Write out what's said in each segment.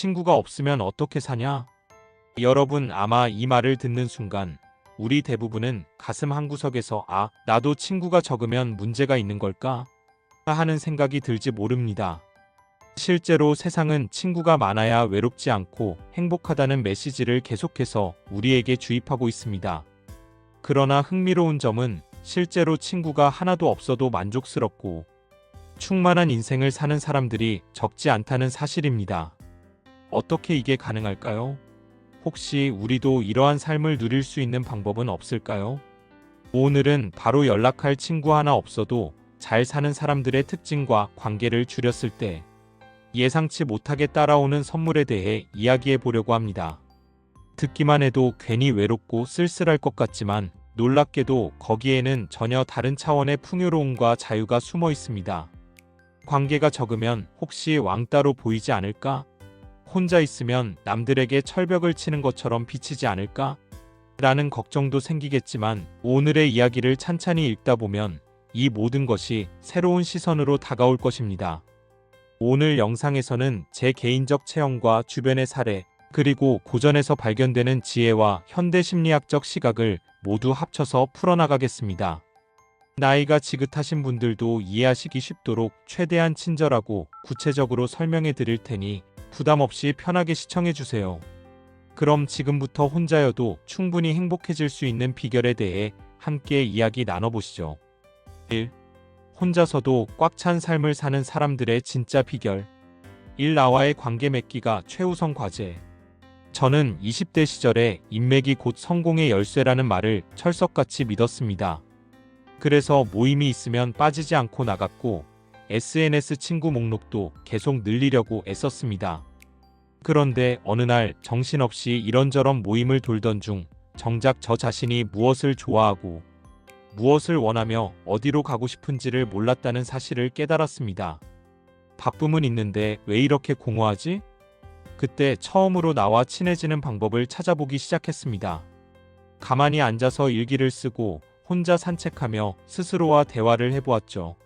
친구가 없으면 어떻게 사냐? 여러분 아마 이 말을 듣는 순간 우리 대부분은 가슴 한구석에서 나도 친구가 적으면 문제가 있는 걸까? 하는 생각이 들지 모릅니다. 실제로 세상은 친구가 많아야 외롭지 않고 행복하다는 메시지를 계속해서 우리에게 주입하고 있습니다. 그러나 흥미로운 점은 실제로 친구가 하나도 없어도 만족스럽고 충만한 인생을 사는 사람들이 적지 않다는 사실입니다. 어떻게 이게 가능할까요? 혹시 우리도 이러한 삶을 누릴 수 있는 방법은 없을까요? 오늘은 바로 연락할 친구 하나 없어도 잘 사는 사람들의 특징과 관계를 줄였을 때 예상치 못하게 따라오는 선물에 대해 이야기해 보려고 합니다. 듣기만 해도 괜히 외롭고 쓸쓸할 것 같지만 놀랍게도 거기에는 전혀 다른 차원의 풍요로움과 자유가 숨어 있습니다. 관계가 적으면 혹시 왕따로 보이지 않을까? 혼자 있으면 남들에게 철벽을 치는 것처럼 비치지 않을까? 라는 걱정도 생기겠지만 오늘의 이야기를 찬찬히 읽다 보면 이 모든 것이 새로운 시선으로 다가올 것입니다. 오늘 영상에서는 제 개인적 체험과 주변의 사례, 그리고 고전에서 발견되는 지혜와 현대 심리학적 시각을 모두 합쳐서 풀어나가겠습니다. 나이가 지긋하신 분들도 이해하시기 쉽도록 최대한 친절하고 구체적으로 설명해 드릴 테니 부담 없이 편하게 시청해 주세요. 그럼 지금부터 혼자여도 충분히 행복해질 수 있는 비결에 대해 함께 이야기 나눠보시죠. 1. 혼자서도 꽉 찬 삶을 사는 사람들의 진짜 비결. 1. 나와의 관계 맺기가 최우선 과제. 저는 20대 시절에 인맥이 곧 성공의 열쇠라는 말을 철석같이 믿었습니다. 그래서 모임이 있으면 빠지지 않고 나갔고 SNS 친구 목록도 계속 늘리려고 애썼습니다. 그런데 어느 날 정신없이 이런저런 모임을 돌던 중 정작 저 자신이 무엇을 좋아하고 무엇을 원하며 어디로 가고 싶은지를 몰랐다는 사실을 깨달았습니다. 바쁨은 있는데 왜 이렇게 공허하지? 그때 처음으로 나와 친해지는 방법을 찾아보기 시작했습니다. 가만히 앉아서 일기를 쓰고 혼자 산책하며 스스로와 대화를 해보았죠.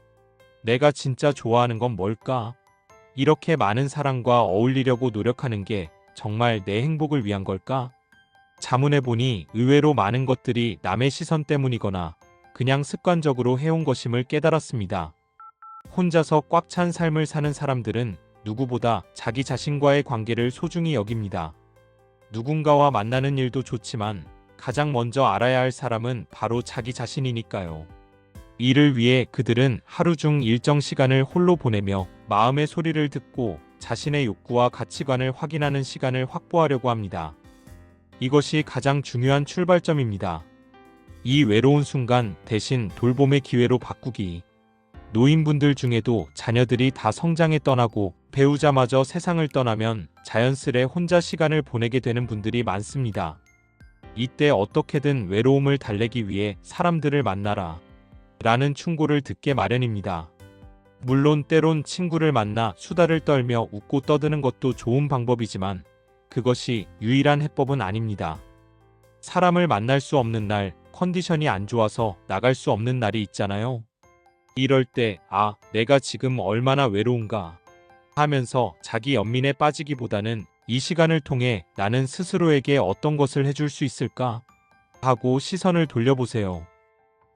내가 진짜 좋아하는 건 뭘까? 이렇게 많은 사람과 어울리려고 노력하는 게 정말 내 행복을 위한 걸까? 자문해보니 의외로 많은 것들이 남의 시선 때문이거나 그냥 습관적으로 해온 것임을 깨달았습니다. 혼자서 꽉 찬 삶을 사는 사람들은 누구보다 자기 자신과의 관계를 소중히 여깁니다. 누군가와 만나는 일도 좋지만 가장 먼저 알아야 할 사람은 바로 자기 자신이니까요. 이를 위해 그들은 하루 중 일정 시간을 홀로 보내며 마음의 소리를 듣고 자신의 욕구와 가치관을 확인하는 시간을 확보하려고 합니다. 이것이 가장 중요한 출발점입니다. 이 외로운 순간 대신 돌봄의 기회로 바꾸기. 노인분들 중에도 자녀들이 다 성장에 떠나고 배우자마저 세상을 떠나면 자연스레 혼자 시간을 보내게 되는 분들이 많습니다. 이때 어떻게든 외로움을 달래기 위해 사람들을 만나라 라는 충고를 듣게 마련입니다. 물론 때론 친구를 만나 수다를 떨며 웃고 떠드는 것도 좋은 방법이지만 그것이 유일한 해법은 아닙니다. 사람을 만날 수 없는 날, 컨디션이 안 좋아서 나갈 수 없는 날이 있잖아요. 이럴 때 내가 지금 얼마나 외로운가 하면서 자기 연민에 빠지기보다는 이 시간을 통해 나는 스스로에게 어떤 것을 해줄 수 있을까 하고 시선을 돌려보세요.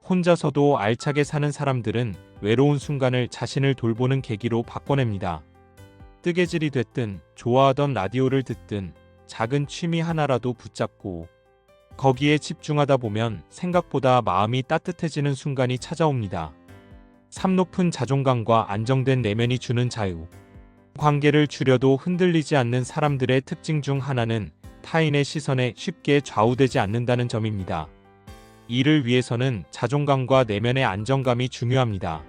혼자서도 알차게 사는 사람들은 외로운 순간을 자신을 돌보는 계기로 바꿔냅니다. 뜨개질이 됐든 좋아하던 라디오를 듣든 작은 취미 하나라도 붙잡고 거기에 집중하다 보면 생각보다 마음이 따뜻해지는 순간이 찾아옵니다. 삶 높은 자존감과 안정된 내면이 주는 자유. 관계를 줄여도 흔들리지 않는 사람들의 특징 중 하나는 타인의 시선에 쉽게 좌우되지 않는다는 점입니다. 이를 위해서는 자존감과 내면의 안정감이 중요합니다.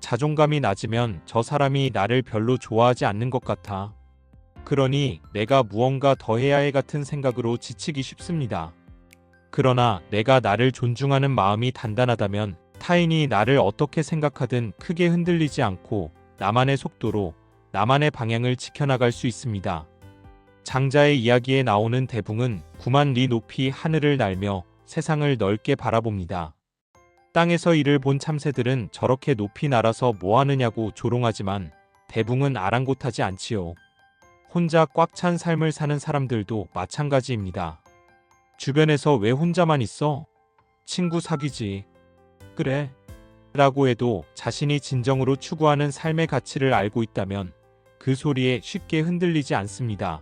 자존감이 낮으면 저 사람이 나를 별로 좋아하지 않는 것 같아. 그러니 내가 무언가 더 해야 해 같은 생각으로 지치기 쉽습니다. 그러나 내가 나를 존중하는 마음이 단단하다면 타인이 나를 어떻게 생각하든 크게 흔들리지 않고 나만의 속도로 나만의 방향을 지켜나갈 수 있습니다. 장자의 이야기에 나오는 대붕은 9만 리 높이 하늘을 날며 세상을 넓게 바라봅니다. 땅에서 이를 본 참새들은 저렇게 높이 날아서 뭐하느냐고 조롱하지만 대붕은 아랑곳하지 않지요. 혼자 꽉 찬 삶을 사는 사람들도 마찬가지입니다. 주변에서 왜 혼자만 있어? 친구 사귀지. 그래. 라고 해도 자신이 진정으로 추구하는 삶의 가치를 알고 있다면 그 소리에 쉽게 흔들리지 않습니다.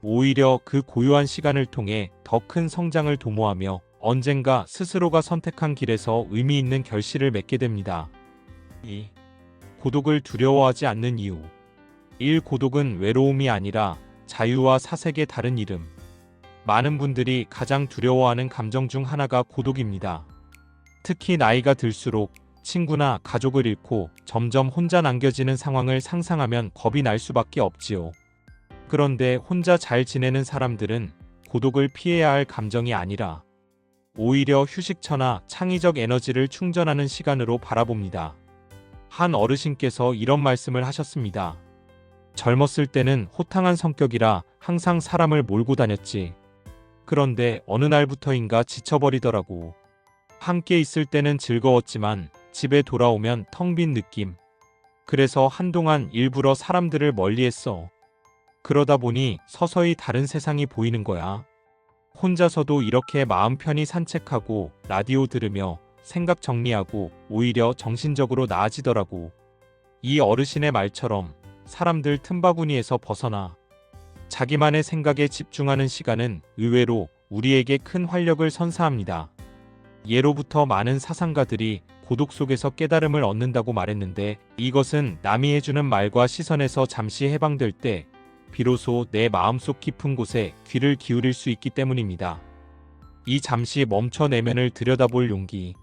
오히려 그 고요한 시간을 통해 더 큰 성장을 도모하며 언젠가 스스로가 선택한 길에서 의미 있는 결실을 맺게 됩니다. 2. 고독을 두려워하지 않는 이유. 1. 고독은 외로움이 아니라 자유와 사색의 다른 이름. 많은 분들이 가장 두려워하는 감정 중 하나가 고독입니다. 특히 나이가 들수록 친구나 가족을 잃고 점점 혼자 남겨지는 상황을 상상하면 겁이 날 수밖에 없지요. 그런데 혼자 잘 지내는 사람들은 고독을 피해야 할 감정이 아니라 오히려 휴식처나 창의적 에너지를 충전하는 시간으로 바라봅니다. 한 어르신께서 이런 말씀을 하셨습니다. 젊었을 때는 호탕한 성격이라 항상 사람을 몰고 다녔지. 그런데 어느 날부터인가 지쳐버리더라고. 함께 있을 때는 즐거웠지만 집에 돌아오면 텅 빈 느낌. 그래서 한동안 일부러 사람들을 멀리했어. 그러다 보니 서서히 다른 세상이 보이는 거야. 혼자서도 이렇게 마음 편히 산책하고 라디오 들으며 생각 정리하고 오히려 정신적으로 나아지더라고. 이 어르신의 말처럼 사람들 틈바구니에서 벗어나 자기만의 생각에 집중하는 시간은 의외로 우리에게 큰 활력을 선사합니다. 예로부터 많은 사상가들이 고독 속에서 깨달음을 얻는다고 말했는데 이것은 남이 해주는 말과 시선에서 잠시 해방될 때 비로소 내 마음속 깊은 곳에 귀를 기울일 수 있기 때문입니다. 이 잠시 멈춰 내면을 들여다볼 용기.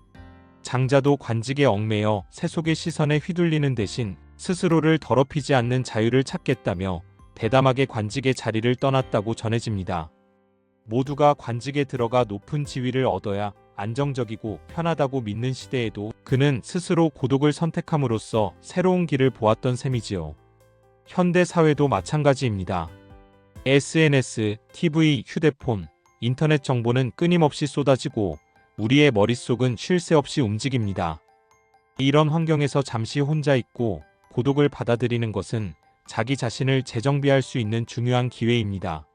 장자도 관직에 얽매여 세속의 시선에 휘둘리는 대신 스스로를 더럽히지 않는 자유를 찾겠다며 대담하게 관직의 자리를 떠났다고 전해집니다. 모두가 관직에 들어가 높은 지위를 얻어야 안정적이고 편하다고 믿는 시대에도 그는 스스로 고독을 선택함으로써 새로운 길을 보았던 셈이지요. 현대 사회도 마찬가지입니다. SNS, TV, 휴대폰, 인터넷 정보는 끊임없이 쏟아지고 우리의 머릿속은 쉴 새 없이 움직입니다. 이런 환경에서 잠시 혼자 있고 고독을 받아들이는 것은 자기 자신을 재정비할 수 있는 중요한 기회입니다.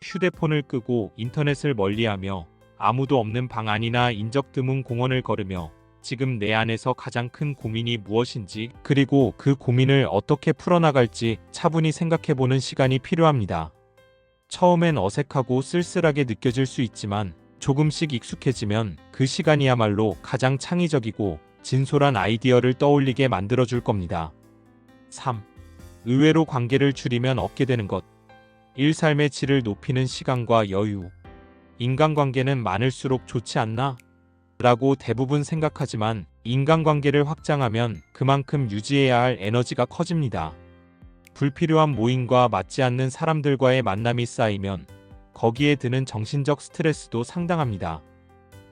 휴대폰을 끄고 인터넷을 멀리하며 아무도 없는 방 안이나 인적 드문 공원을 걸으며 지금 내 안에서 가장 큰 고민이 무엇인지 그리고 그 고민을 어떻게 풀어나갈지 차분히 생각해보는 시간이 필요합니다. 처음엔 어색하고 쓸쓸하게 느껴질 수 있지만 조금씩 익숙해지면 그 시간이야말로 가장 창의적이고 진솔한 아이디어를 떠올리게 만들어줄 겁니다. 3. 의외로 관계를 줄이면 얻게 되는 것. 삶의 질을 높이는 시간과 여유. 인간관계는 많을수록 좋지 않나? 라고 대부분 생각하지만 인간관계를 확장하면 그만큼 유지해야 할 에너지가 커집니다. 불필요한 모임과 맞지 않는 사람들과의 만남이 쌓이면 거기에 드는 정신적 스트레스도 상당합니다.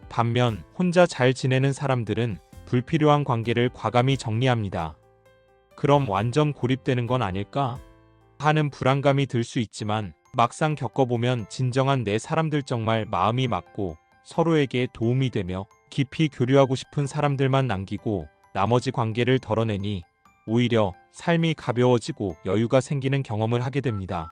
반면 혼자 잘 지내는 사람들은 불필요한 관계를 과감히 정리합니다. 그럼 완전 고립되는 건 아닐까? 하는 불안감이 들 수 있지만 막상 겪어보면 진정한 내 사람들 정말 마음이 맞고 서로에게 도움이 되며 깊이 교류하고 싶은 사람들만 남기고 나머지 관계를 덜어내니 오히려 삶이 가벼워지고 여유가 생기는 경험을 하게 됩니다.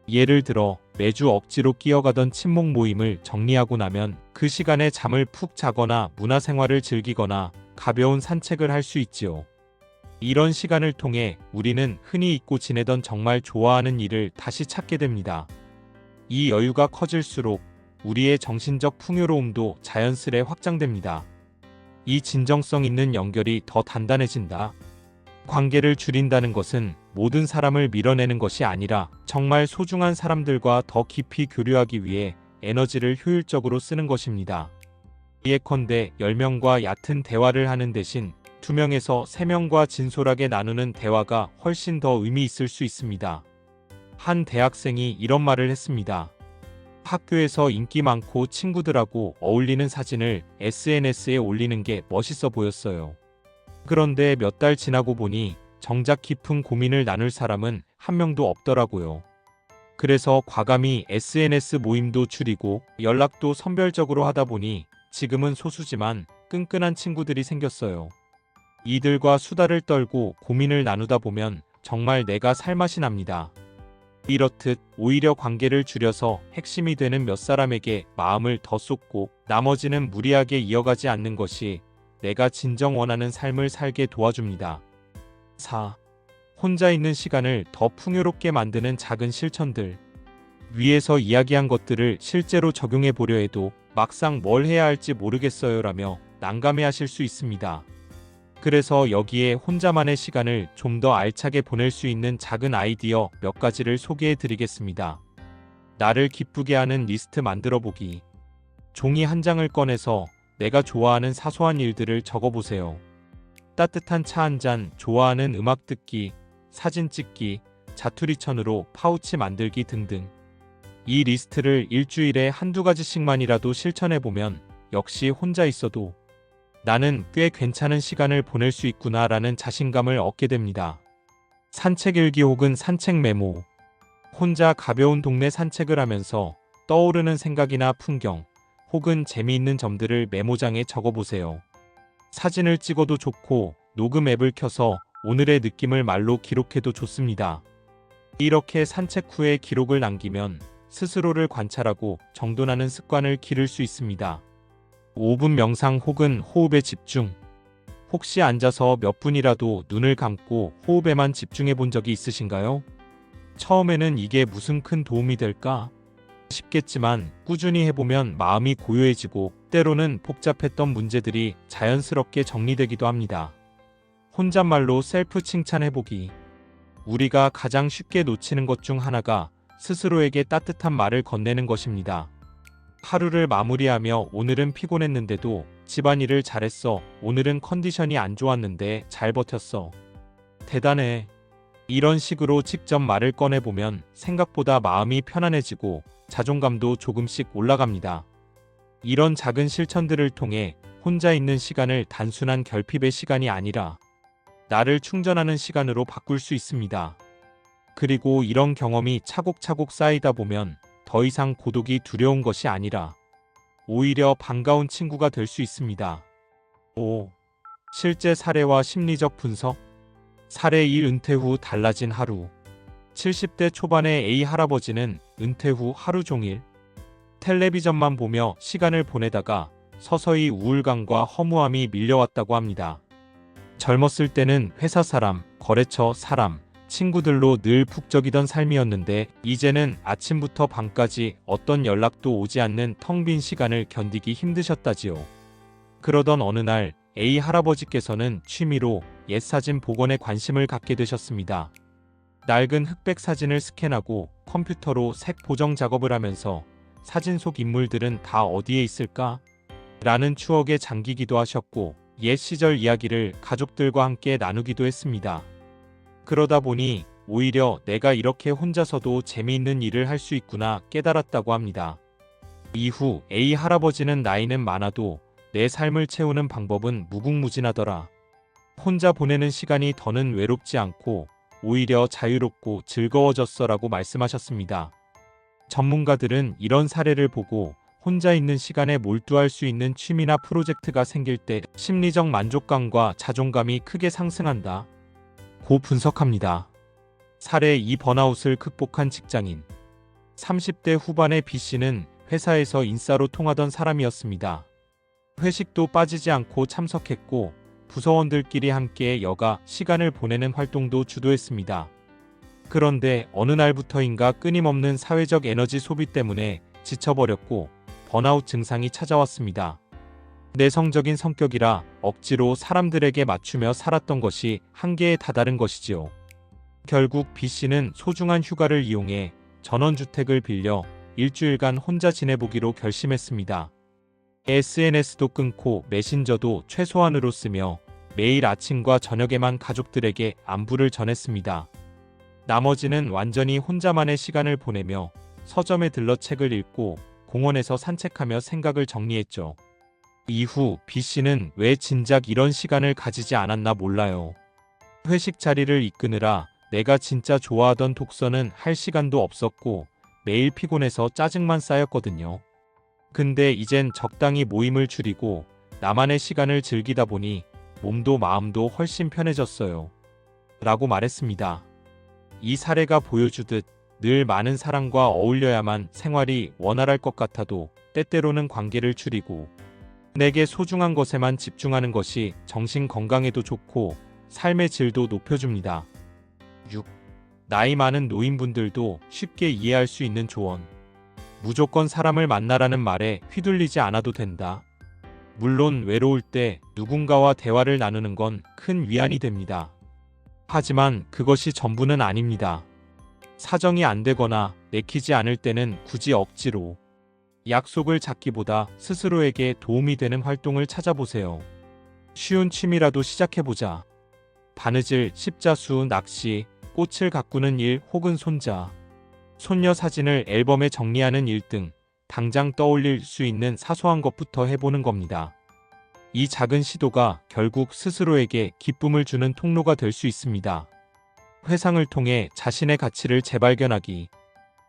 예를 들어 매주 억지로 끼어가던 친목 모임을 정리하고 나면 그 시간에 잠을 푹 자거나 문화생활을 즐기거나 가벼운 산책을 할 수 있지요. 이런 시간을 통해 우리는 흔히 잊고 지내던 정말 좋아하는 일을 다시 찾게 됩니다. 이 여유가 커질수록 우리의 정신적 풍요로움도 자연스레 확장됩니다. 이 진정성 있는 연결이 더 단단해진다. 관계를 줄인다는 것은 모든 사람을 밀어내는 것이 아니라 정말 소중한 사람들과 더 깊이 교류하기 위해 에너지를 효율적으로 쓰는 것입니다. 예컨대 10명과 얕은 대화를 하는 대신 2명에서 3명과 진솔하게 나누는 대화가 훨씬 더 의미 있을 수 있습니다. 한 대학생이 이런 말을 했습니다. 학교에서 인기 많고 친구들하고 어울리는 사진을 SNS에 올리는 게 멋있어 보였어요. 그런데 몇 달 지나고 보니 정작 깊은 고민을 나눌 사람은 한 명도 없더라고요. 그래서 과감히 SNS 모임도 줄이고 연락도 선별적으로 하다 보니 지금은 소수지만 끈끈한 친구들이 생겼어요. 이들과 수다를 떨고 고민을 나누다 보면 정말 내가 살맛이 납니다. 이렇듯 오히려 관계를 줄여서 핵심이 되는 몇 사람에게 마음을 더 쏟고 나머지는 무리하게 이어가지 않는 것이 내가 진정 원하는 삶을 살게 도와줍니다. 4. 혼자 있는 시간을 더 풍요롭게 만드는 작은 실천들. 위에서 이야기한 것들을 실제로 적용해 보려 해도 막상 뭘 해야 할지 모르겠어요라며 난감해하실 수 있습니다. 그래서 여기에 혼자만의 시간을 좀 더 알차게 보낼 수 있는 작은 아이디어 몇 가지를 소개해 드리겠습니다. 나를 기쁘게 하는 리스트 만들어 보기. 종이 한 장을 꺼내서 내가 좋아하는 사소한 일들을 적어보세요. 따뜻한 차 한 잔, 좋아하는 음악 듣기, 사진 찍기, 자투리천으로 파우치 만들기 등등. 이 리스트를 일주일에 한두 가지씩만이라도 실천해보면 역시 혼자 있어도 나는 꽤 괜찮은 시간을 보낼 수 있구나라는 자신감을 얻게 됩니다. 산책 일기 혹은 산책 메모. 혼자 가벼운 동네 산책을 하면서 떠오르는 생각이나 풍경 혹은 재미있는 점들을 메모장에 적어보세요. 사진을 찍어도 좋고 녹음 앱을 켜서 오늘의 느낌을 말로 기록해도 좋습니다. 이렇게 산책 후에 기록을 남기면 스스로를 관찰하고 정돈하는 습관을 기를 수 있습니다. 5분 명상 혹은 호흡에 집중. 혹시 앉아서 몇 분이라도 눈을 감고 호흡에만 집중해 본 적이 있으신가요? 처음에는 이게 무슨 큰 도움이 될까 싶겠지만 꾸준히 해보면 마음이 고요해지고 때로는 복잡했던 문제들이 자연스럽게 정리되기도 합니다. 혼잣말로 셀프 칭찬해보기. 우리가 가장 쉽게 놓치는 것 중 하나가 스스로에게 따뜻한 말을 건네는 것입니다. 하루를 마무리하며 오늘은 피곤했는데도 집안일을 잘했어. 오늘은 컨디션이 안 좋았는데 잘 버텼어. 대단해. 이런 식으로 직접 말을 꺼내보면 생각보다 마음이 편안해지고 자존감도 조금씩 올라갑니다. 이런 작은 실천들을 통해 혼자 있는 시간을 단순한 결핍의 시간이 아니라 나를 충전하는 시간으로 바꿀 수 있습니다. 그리고 이런 경험이 차곡차곡 쌓이다 보면 더 이상 고독이 두려운 것이 아니라 오히려 반가운 친구가 될 수 있습니다. 5. 실제 사례와 심리적 분석. 사례 1. 은퇴 후 달라진 하루. 70대 초반의 A 할아버지는 은퇴 후 하루 종일 텔레비전만 보며 시간을 보내다가 서서히 우울감과 허무함이 밀려왔다고 합니다. 젊었을 때는 회사 사람, 거래처 사람, 친구들로 늘 북적이던 삶이었는데 이제는 아침부터 밤까지 어떤 연락도 오지 않는 텅 빈 시간을 견디기 힘드셨다지요. 그러던 어느 날 A 할아버지께서는 취미로 옛 사진 복원에 관심을 갖게 되셨습니다. 낡은 흑백 사진을 스캔하고 컴퓨터로 색 보정 작업을 하면서 사진 속 인물들은 다 어디에 있을까? 라는 추억에 잠기기도 하셨고 옛 시절 이야기를 가족들과 함께 나누기도 했습니다. 그러다 보니 오히려 내가 이렇게 혼자서도 재미있는 일을 할 수 있구나 깨달았다고 합니다. 이후 A 할아버지는 나이는 많아도 내 삶을 채우는 방법은 무궁무진하더라. 혼자 보내는 시간이 더는 외롭지 않고 오히려 자유롭고 즐거워졌어라고 말씀하셨습니다. 전문가들은 이런 사례를 보고 혼자 있는 시간에 몰두할 수 있는 취미나 프로젝트가 생길 때 심리적 만족감과 자존감이 크게 상승한다 고 분석합니다. 사례 2. 번아웃을 극복한 직장인. 30대 후반의 B씨는 회사에서 인싸로 통하던 사람이었습니다. 회식도 빠지지 않고 참석했고 부서원들끼리 함께 여가 시간을 보내는 활동도 주도했습니다. 그런데 어느 날부터인가 끊임없는 사회적 에너지 소비 때문에 지쳐버렸고 번아웃 증상이 찾아왔습니다. 내성적인 성격이라 억지로 사람들에게 맞추며 살았던 것이 한계에 다다른 것이지요. 결국 B씨는 소중한 휴가를 이용해 전원주택을 빌려 일주일간 혼자 지내보기로 결심했습니다. SNS도 끊고 메신저도 최소한으로 쓰며 매일 아침과 저녁에만 가족들에게 안부를 전했습니다. 나머지는 완전히 혼자만의 시간을 보내며 서점에 들러 책을 읽고 공원에서 산책하며 생각을 정리했죠. 이후 B씨는 왜 진작 이런 시간을 가지지 않았나 몰라요. 회식 자리를 이끄느라 내가 진짜 좋아하던 독서는 할 시간도 없었고 매일 피곤해서 짜증만 쌓였거든요. 근데 이젠 적당히 모임을 줄이고 나만의 시간을 즐기다 보니 몸도 마음도 훨씬 편해졌어요. 라고 말했습니다. 이 사례가 보여주듯 늘 많은 사람과 어울려야만 생활이 원활할 것 같아도 때때로는 관계를 줄이고 내게 소중한 것에만 집중하는 것이 정신 건강에도 좋고 삶의 질도 높여줍니다. 6. 나이 많은 노인분들도 쉽게 이해할 수 있는 조언. 무조건 사람을 만나라는 말에 휘둘리지 않아도 된다. 물론 외로울 때 누군가와 대화를 나누는 건 큰 위안이 됩니다. 하지만 그것이 전부는 아닙니다. 사정이 안 되거나 내키지 않을 때는 굳이 억지로 약속을 잡기보다 스스로에게 도움이 되는 활동을 찾아보세요. 쉬운 취미라도 시작해보자. 바느질, 십자수, 낚시, 꽃을 가꾸는 일 혹은 손자, 손녀 사진을 앨범에 정리하는 일 등 당장 떠올릴 수 있는 사소한 것부터 해보는 겁니다. 이 작은 시도가 결국 스스로에게 기쁨을 주는 통로가 될 수 있습니다. 회상을 통해 자신의 가치를 재발견하기.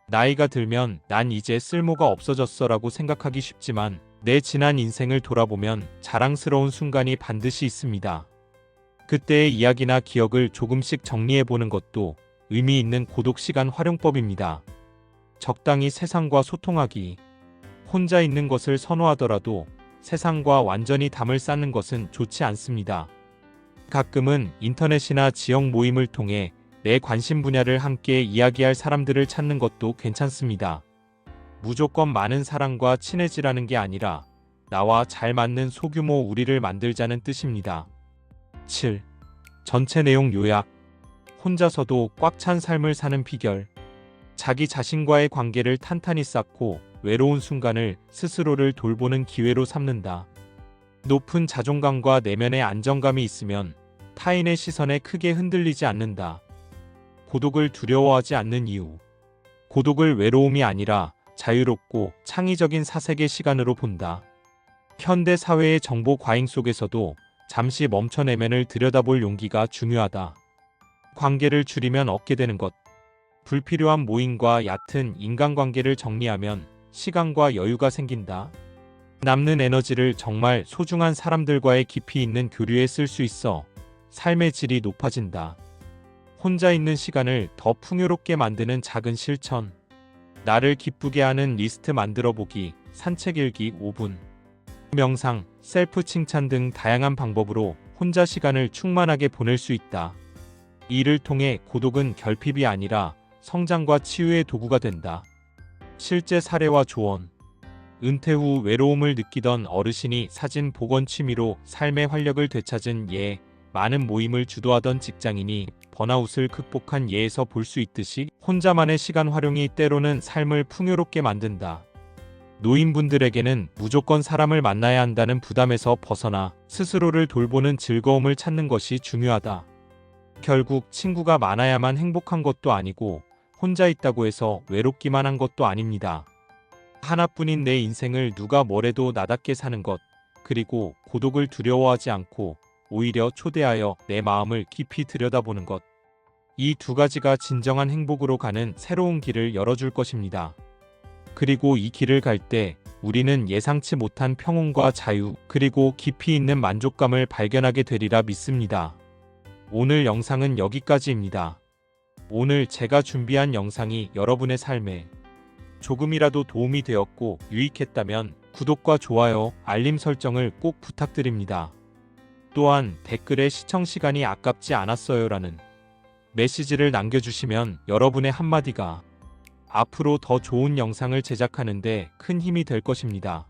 나이가 들면 난 이제 쓸모가 없어졌어라고 생각하기 쉽지만 내 지난 인생을 돌아보면 자랑스러운 순간이 반드시 있습니다. 그때의 이야기나 기억을 조금씩 정리해보는 것도 의미 있는 고독 시간 활용법입니다. 적당히 세상과 소통하기. 혼자 있는 것을 선호하더라도 세상과 완전히 담을 쌓는 것은 좋지 않습니다. 가끔은 인터넷이나 지역 모임을 통해 내 관심 분야를 함께 이야기할 사람들을 찾는 것도 괜찮습니다. 무조건 많은 사람과 친해지라는 게 아니라 나와 잘 맞는 소규모 우리를 만들자는 뜻입니다. 7. 전체 내용 요약. 혼자서도 꽉 찬 삶을 사는 비결. 자기 자신과의 관계를 탄탄히 쌓고 외로운 순간을 스스로를 돌보는 기회로 삼는다. 높은 자존감과 내면의 안정감이 있으면 타인의 시선에 크게 흔들리지 않는다. 고독을 두려워하지 않는 이유. 고독을 외로움이 아니라 자유롭고 창의적인 사색의 시간으로 본다. 현대 사회의 정보 과잉 속에서도 잠시 멈춰 내면을 들여다볼 용기가 중요하다. 관계를 줄이면 얻게 되는 것. 불필요한 모임과 얕은 인간관계를 정리하면 시간과 여유가 생긴다. 남는 에너지를 정말 소중한 사람들과의 깊이 있는 교류에 쓸 수 있어 삶의 질이 높아진다. 혼자 있는 시간을 더 풍요롭게 만드는 작은 실천. 나를 기쁘게 하는 리스트 만들어 보기, 산책 일기 5분. 명상, 셀프 칭찬 등 다양한 방법으로 혼자 시간을 충만하게 보낼 수 있다. 이를 통해 고독은 결핍이 아니라 성장과 치유의 도구가 된다. 실제 사례와 조언. 은퇴 후 외로움을 느끼던 어르신이 사진 복원 취미로 삶의 활력을 되찾은 예, 많은 모임을 주도하던 직장인이 번아웃을 극복한 예에서 볼 수 있듯이 혼자만의 시간 활용이 때로는 삶을 풍요롭게 만든다. 노인분들에게는 무조건 사람을 만나야 한다는 부담에서 벗어나 스스로를 돌보는 즐거움을 찾는 것이 중요하다. 결국 친구가 많아야만 행복한 것도 아니고 혼자 있다고 해서 외롭기만 한 것도 아닙니다. 하나뿐인 내 인생을 누가 뭐래도 나답게 사는 것, 그리고 고독을 두려워하지 않고 오히려 초대하여 내 마음을 깊이 들여다보는 것. 이 두 가지가 진정한 행복으로 가는 새로운 길을 열어줄 것입니다. 그리고 이 길을 갈 때 우리는 예상치 못한 평온과 자유, 그리고 깊이 있는 만족감을 발견하게 되리라 믿습니다. 오늘 영상은 여기까지입니다. 오늘 제가 준비한 영상이 여러분의 삶에 조금이라도 도움이 되었고 유익했다면 구독과 좋아요, 알림 설정을 꼭 부탁드립니다. 또한 댓글에 시청 시간이 아깝지 않았어요라는 메시지를 남겨주시면 여러분의 한마디가 앞으로 더 좋은 영상을 제작하는 데 큰 힘이 될 것입니다.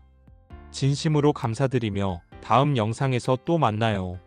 진심으로 감사드리며 다음 영상에서 또 만나요.